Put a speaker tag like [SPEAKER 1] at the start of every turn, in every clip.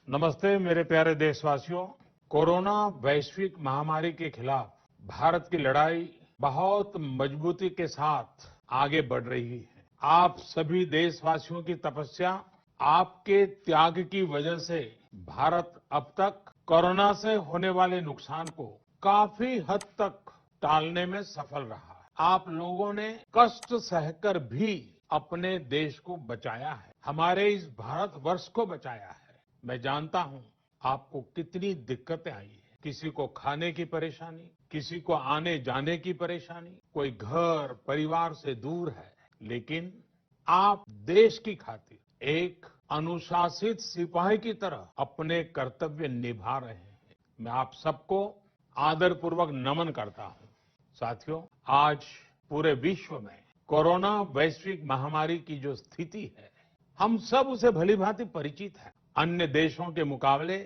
[SPEAKER 1] नमस्ते मेरे प्यारे देशवासियों। कोरोना वैश्विक महामारी के खिलाफ भारत की लड़ाई बहुत मजबूती के साथ आगे बढ़ रही है। आप सभी देशवासियों की तपस्या, आपके त्याग की वजह से भारत अब तक कोरोना से होने वाले नुकसान को काफी हद तक टालने में सफल रहा है। आप लोगों ने कष्ट सहकर भी अपने देश को बचाया है, हमारे इस भारतवर्ष को बचाया है। मैं जानता हूं आपको कितनी दिक्कतें आई है। किसी को खाने की परेशानी, किसी को आने जाने की परेशानी, कोई घर परिवार से दूर है, लेकिन आप देश की खातिर एक अनुशासित सिपाही की तरह अपने कर्तव्य निभा रहे हैं। मैं आप सबको आदरपूर्वक नमन करता हूं। साथियों, आज पूरे विश्व में कोरोना वैश्विक महामारी की जो स्थिति है, हम सब उसे भलीभांति परिचित हैं। अन्य देशों के मुकाबले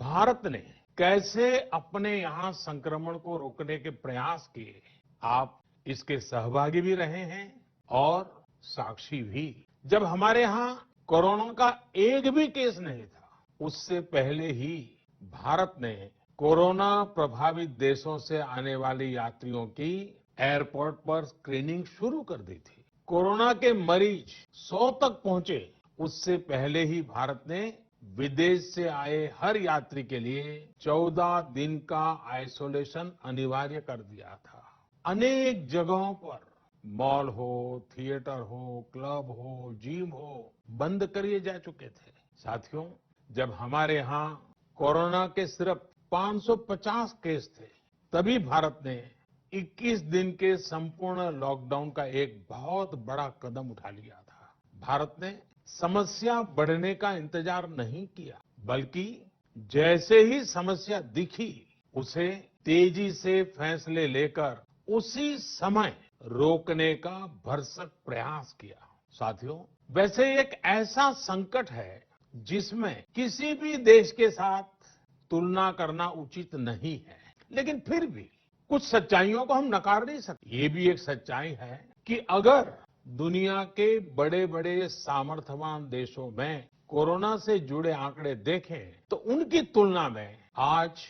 [SPEAKER 1] भारत ने कैसे अपने यहां संक्रमण को रोकने के प्रयास किए, आप इसके सहभागी भी रहे हैं और साक्षी भी। जब हमारे यहां कोरोना का एक भी केस नहीं था, उससे पहले ही भारत ने कोरोना प्रभावित देशों से आने वाले यात्रियों की एयरपोर्ट पर स्क्रीनिंग शुरू कर दी थी। कोरोना के मरीज 100 तक पहुंचे, उससे पहले ही भारत ने विदेश से आए हर यात्री के लिए 14 दिन का आइसोलेशन अनिवार्य कर दिया था। अनेक जगहों पर मॉल हो, थिएटर हो, क्लब हो, जिम हो, बंद कर दिए जा चुके थे। साथियों, जब हमारे यहाँ कोरोना के सिर्फ 550 केस थे, तभी भारत ने 21 दिन के संपूर्ण लॉकडाउन का एक बहुत बड़ा कदम उठा लिया था। भारत ने समस्या बढ़ने का इंतजार नहीं किया, बल्कि जैसे ही समस्या दिखी, उसे तेजी से फैसले लेकर उसी समय रोकने का भरसक प्रयास किया। साथियों, वैसे एक ऐसा संकट है जिसमें किसी भी देश के साथ तुलना करना उचित नहीं है, लेकिन फिर भी कुछ सच्चाइयों को हम नकार नहीं सकते। ये भी एक सच्चाई है कि अगर दुनिया के बड़े बड़े सामर्थ्यवान देशों में कोरोना से जुड़े आंकड़े देखें, तो उनकी तुलना में आज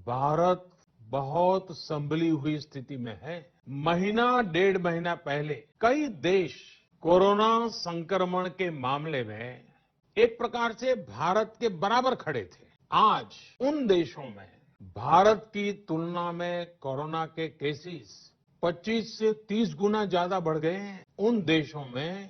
[SPEAKER 1] भारत बहुत संभली हुई स्थिति में है। महीना डेढ़ महीना पहले कई देश कोरोना संक्रमण के मामले में एक प्रकार से भारत के बराबर खड़े थे। आज उन देशों में भारत की तुलना में कोरोना के केसेस 25 से 30 गुना ज्यादा बढ़ गए हैं। उन देशों में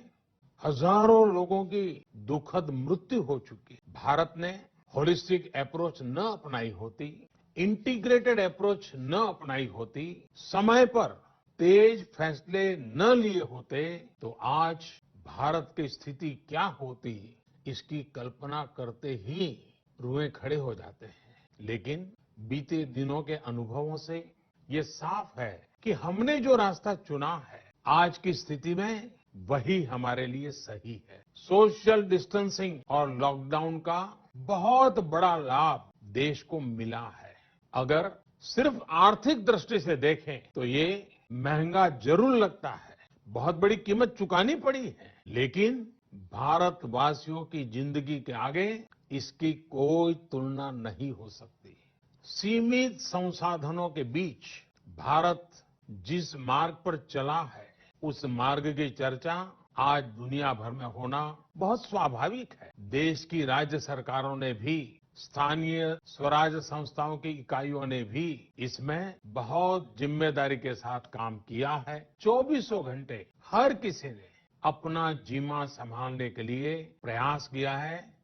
[SPEAKER 1] हजारों लोगों की दुखद मृत्यु हो चुकी है। भारत ने होलिस्टिक अप्रोच न अपनाई होती, इंटीग्रेटेड अप्रोच न अपनाई होती, समय पर तेज फैसले न लिए होते, तो आज भारत की स्थिति क्या होती, इसकी कल्पना करते ही रुएं खड़े हो जाते हैं। लेकिन बीते दिनों के अनुभवों से ये साफ है कि हमने जो रास्ता चुना है, आज की स्थिति में वही हमारे लिए सही है। सोशल डिस्टेंसिंग और लॉकडाउन का बहुत बड़ा लाभ देश को मिला है। अगर सिर्फ आर्थिक दृष्टि से देखें तो ये महंगा जरूर लगता है, बहुत बड़ी कीमत चुकानी पड़ी है, लेकिन भारतवासियों की जिंदगी के आगे इसकी कोई तुलना नहीं हो सकती। सीमित संसाधनों के बीच भारत जिस मार्ग पर चला है, उस मार्ग की चर्चा आज दुनिया भर में होना बहुत स्वाभाविक है। देश की राज्य सरकारों ने भी, स्थानीय स्वराज संस्थाओं की इकाइयों ने भी इसमें बहुत जिम्मेदारी के साथ काम किया है। 24 घंटे हर किसी ने अपना जीमा संभालने के लिए प्रयास किया है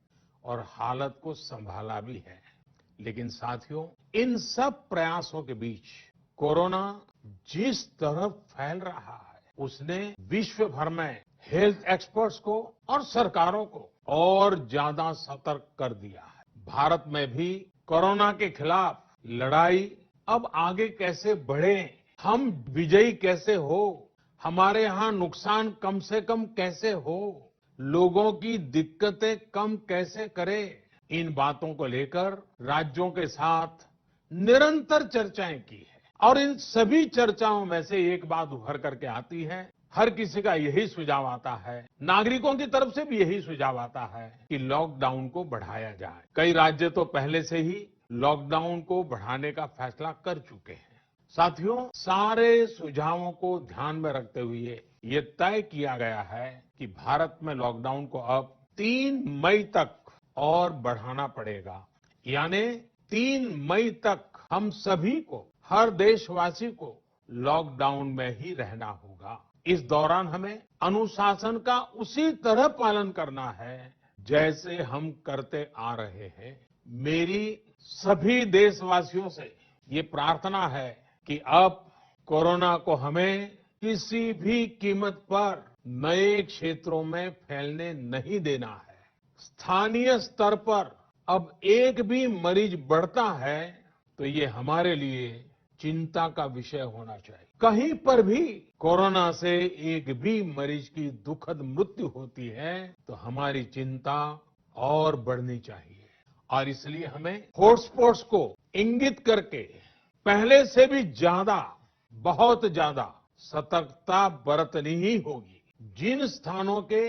[SPEAKER 1] और हालत को संभाला भी है। लेकिन साथियों, इन सब प्रयासों के बीच कोरोना जिस तरफ फैल रहा है, उसने विश्व भर में हेल्थ एक्सपर्ट्स को और सरकारों को और ज्यादा सतर्क कर दिया है। भारत में भी कोरोना के खिलाफ लड़ाई अब आगे कैसे बढ़े, हम विजयी कैसे हो, हमारे यहाँ नुकसान कम से कम कैसे हो, लोगों की दिक्कतें कम कैसे करें, इन बातों को लेकर राज्यों के साथ निरंतर चर्चाएं की है। और इन सभी चर्चाओं में से एक बात उभर करके आती है हर किसी का यही सुझाव आता है, नागरिकों की तरफ से भी यही सुझाव आता है कि लॉकडाउन को बढ़ाया जाए। कई राज्य तो पहले से ही लॉकडाउन को बढ़ाने का फैसला कर चुके हैं। साथियों, सारे सुझावों को ध्यान में रखते हुए ये तय किया गया है कि भारत में लॉकडाउन को अब 3 मई तक और बढ़ाना पड़ेगा। यानी 3 मई तक हम सभी को, हर देशवासी को लॉकडाउन में ही रहना होगा। इस दौरान हमें अनुशासन का उसी तरह पालन करना है जैसे हम करते आ रहे हैं। मेरी सभी देशवासियों से ये प्रार्थना है कि अब कोरोना को हमें किसी भी कीमत पर नए क्षेत्रों में फैलने नहीं देना है। स्थानीय स्तर पर अब एक भी मरीज बढ़ता है तो ये हमारे लिए चिंता का विषय होना चाहिए। कहीं पर भी कोरोना से एक भी मरीज की दुखद मृत्यु होती है तो हमारी चिंता और बढ़नी चाहिए और इसलिए हमें हॉटस्पॉट्स को इंगित करके पहले से भी ज्यादा, बहुत ज्यादा सतर्कता बरतनी ही होगी। जिन स्थानों के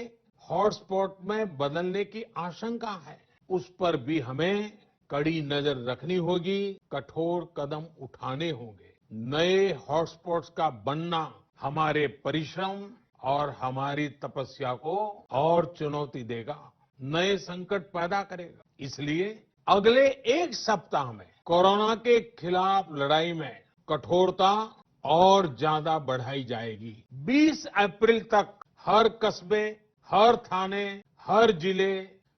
[SPEAKER 1] हॉटस्पॉट में बदलने की आशंका है उस पर भी हमें कड़ी नजर रखनी होगी, कठोर कदम उठाने होंगे। नए हॉटस्पॉट्स का बनना हमारे परिश्रम और हमारी तपस्या को और चुनौती देगा, नए संकट पैदा करेगा। इसलिए अगले एक सप्ताह में कोरोना के खिलाफ लड़ाई में कठोरता और ज्यादा बढ़ाई जाएगी। 20 अप्रैल तक हर कस्बे, हर थाने, हर जिले,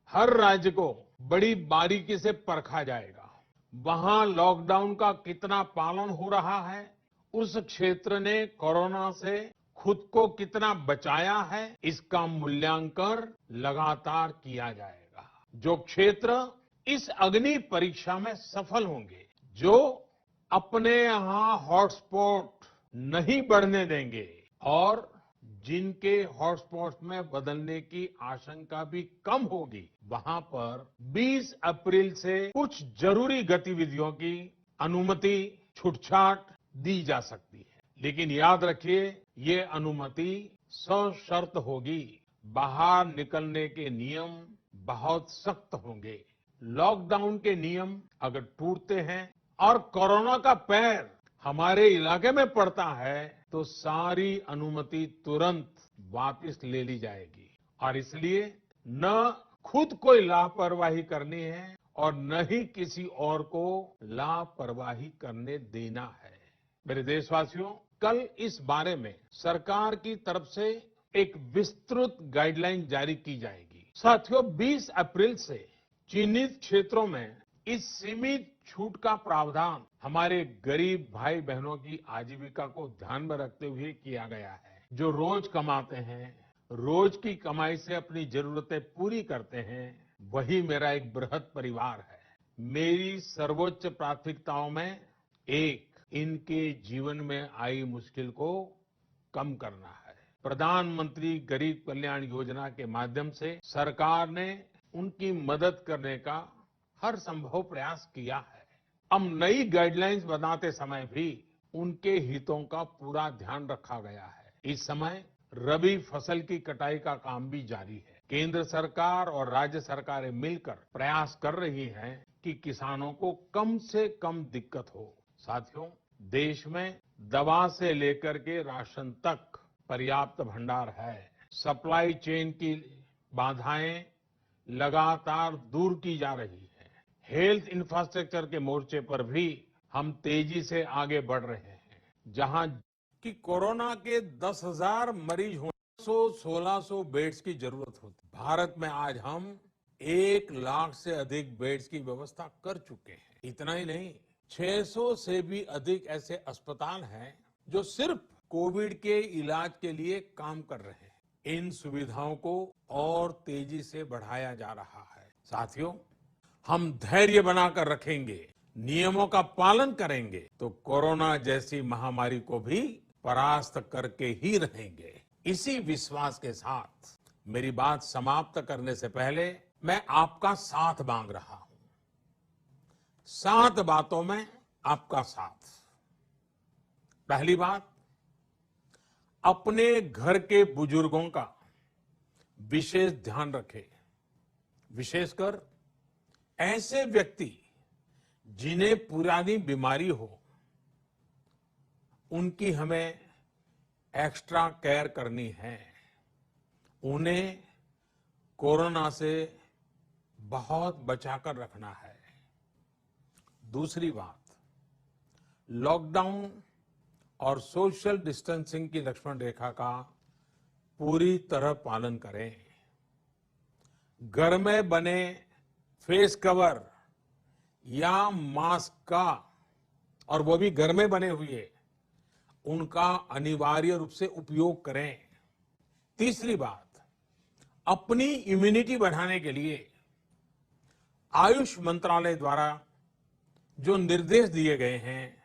[SPEAKER 1] हर राज्य को बड़ी बारीकी से परखा जाएगा। वहां लॉकडाउन का कितना पालन हो रहा है, उस क्षेत्र ने कोरोना से खुद को कितना बचाया है, इसका मूल्यांकन लगातार किया जाएगा। जो क्षेत्र इस अग्नि परीक्षा में सफल होंगे, जो अपने यहां हॉटस्पॉट नहीं बढ़ने देंगे और जिनके हॉटस्पॉट्स में बदलने की आशंका भी कम होगी, वहां पर 20 अप्रैल से कुछ जरूरी गतिविधियों की अनुमति, छूटछाट दी जा सकती है। लेकिन याद रखिए, ये अनुमति सशर्त होगी। बाहर निकलने के नियम बहुत सख्त होंगे। लॉकडाउन के नियम अगर टूटते हैं और कोरोना का पैर हमारे इलाके में पड़ता है तो सारी अनुमति तुरंत वापस ले ली जाएगी और इसलिए न खुद कोई लापरवाही करनी है और न ही किसी और को लापरवाही करने देना है। मेरे देशवासियों, कल इस बारे में सरकार की तरफ से एक विस्तृत गाइडलाइन जारी की जाएगी। साथियों, 20 अप्रैल से चिन्हित क्षेत्रों में इस सीमित छूट का प्रावधान हमारे गरीब भाई बहनों की आजीविका को ध्यान में रखते हुए किया गया है। जो रोज कमाते हैं, रोज की कमाई से अपनी जरूरतें पूरी करते हैं, वही मेरा एक बृहद परिवार है। मेरी सर्वोच्च प्राथमिकताओं में एक इनके जीवन में आई मुश्किल को कम करना है। प्रधानमंत्री गरीब कल्याण योजना के माध्यम से सरकार ने उनकी मदद करने का हर संभव प्रयास किया है। अब नई गाइडलाइंस बनाते समय भी उनके हितों का पूरा ध्यान रखा गया है। इस समय रबी फसल की कटाई का काम भी जारी है। केंद्र सरकार और राज्य सरकारें मिलकर प्रयास कर रही हैं कि किसानों को कम से कम दिक्कत हो। साथियों, देश में दवा से लेकर के राशन तक पर्याप्त भंडार है। सप्लाई चेन की बाधाएं लगातार दूर की जा रही है। हेल्थ इंफ्रास्ट्रक्चर के मोर्चे पर भी हम तेजी से आगे बढ़ रहे हैं। जहां कि कोरोना के 10,000 मरीज होने 1600 बेड्स की जरूरत होती, भारत में आज हम 1 लाख से अधिक बेड्स की व्यवस्था कर चुके हैं। इतना ही नहीं, 600 से भी अधिक ऐसे अस्पताल हैं जो सिर्फ कोविड के इलाज के लिए काम कर रहे हैं। इन सुविधाओं को और तेजी से बढ़ाया जा रहा है। साथियों, हम धैर्य बनाकर रखेंगे, नियमों का पालन करेंगे तो कोरोना जैसी महामारी को भी परास्त करके ही रहेंगे। इसी विश्वास के साथ मेरी बात समाप्त करने से पहले मैं आपका साथ मांग रहा हूं। 7 बातों में आपका साथ। पहली बात, अपने घर के बुजुर्गों का विशेष ध्यान रखें, विशेषकर ऐसे व्यक्ति जिन्हें पुरानी बीमारी हो, उनकी हमें एक्स्ट्रा केयर करनी है। उन्हें कोरोना से बहुत बचाकर रखना है। दूसरी बात, लॉकडाउन और सोशल डिस्टेंसिंग की लक्ष्मण रेखा का पूरी तरह पालन करें। घर में बने फेस कवर या मास्क का, और वो भी घर में बने हुए, उनका अनिवार्य रूप से उपयोग करें। तीसरी बात, अपनी इम्यूनिटी बढ़ाने के लिए आयुष मंत्रालय द्वारा जो निर्देश दिए गए हैं,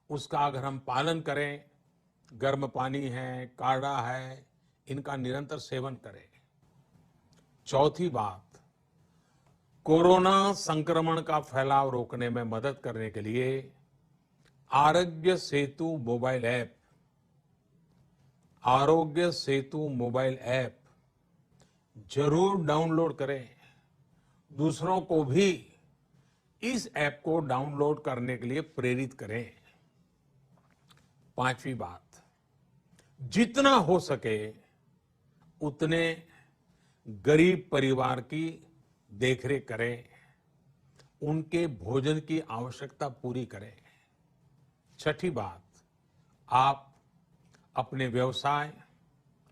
[SPEAKER 1] उसका अगर हम पालन करें, गर्म पानी है, काढ़ा है, इनका निरंतर सेवन करें। चौथी बात, कोरोना संक्रमण का फैलाव रोकने में मदद करने के लिए Aarogya Setu mobile app, Aarogya Setu mobile app जरूर डाउनलोड करें। दूसरों को भी इस ऐप को डाउनलोड करने के लिए प्रेरित करें। पांचवी बात, जितना हो सके उतने गरीब परिवार की देखरेख करें, उनके भोजन की आवश्यकता पूरी करें। छठी बात, आप अपने व्यवसाय,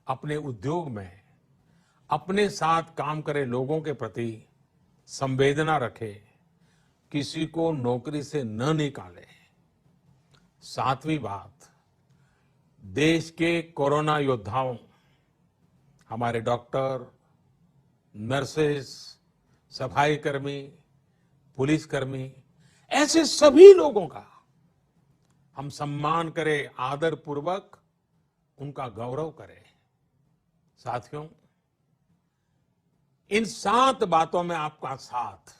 [SPEAKER 1] अपने उद्योग में अपने साथ काम करे लोगों के प्रति संवेदना रखें, किसी को नौकरी से न निकालें। सातवीं बात, देश के कोरोना योद्धाओं, हमारे डॉक्टर, नर्सेस, सफाई कर्मी, पुलिसकर्मी, ऐसे सभी लोगों का हम सम्मान करें, आदर पूर्वक उनका गौरव करें। साथियों, इन 7 बातों में आपका साथ,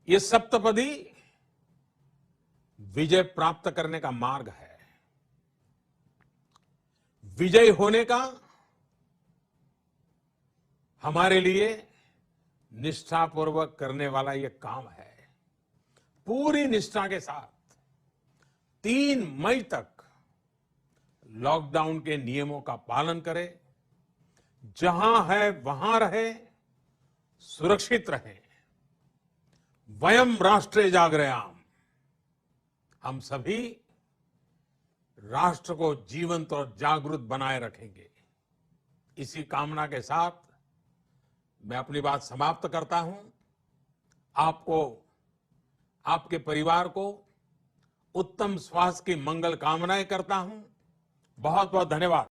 [SPEAKER 1] ये सप्तपदी विजय प्राप्त करने का मार्ग है। विजय होने का हमारे लिए निष्ठापूर्वक करने वाला ये काम है। पूरी निष्ठा के साथ 3 मई तक लॉकडाउन के नियमों का पालन करें, जहां है वहां रहे, सुरक्षित रहे। वयम राष्ट्रे जागृयाम, हम सभी राष्ट्र को जीवंत और जागृत बनाए रखेंगे। इसी कामना के साथ मैं अपनी बात समाप्त करता हूं। आपको, आपके परिवार को उत्तम स्वास्थ्य की मंगल कामनाएं करता हूं। बहुत बहुत धन्यवाद।